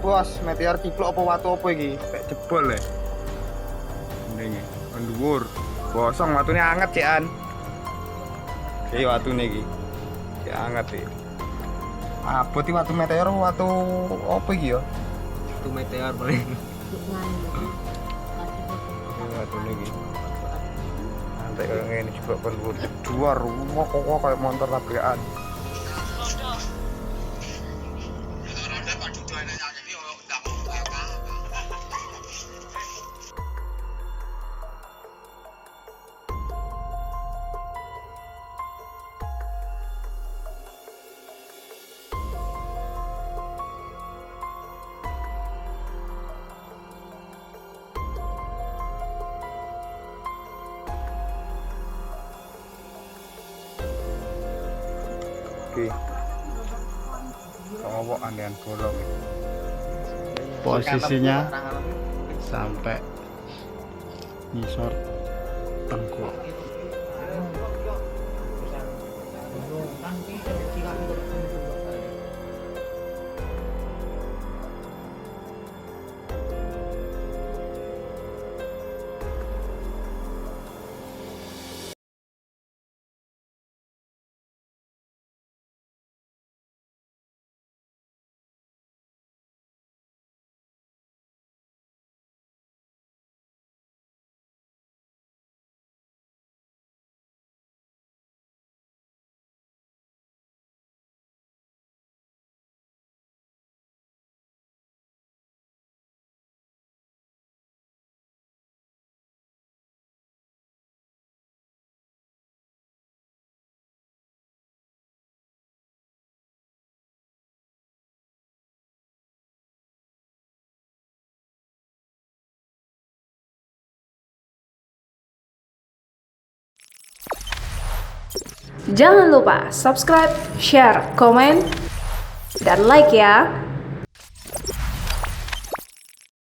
bos, meteor ciplok apa watu apa iki? Kayak jebol ya. Ini dhuwur. Bosong watune anget cekan. Iki watune iki. Ya anget iki. Abot iki watu meteor watu apa iki ya? Itu meteor paling. Watune iki. Sampai kayak ngene jeblok kon dhuwur. Kok kayak motor tabrakan. Oke. Kok andean bolong. Posisinya sampai ngisor tengkuk. Jangan lupa subscribe, share, komen, dan like ya.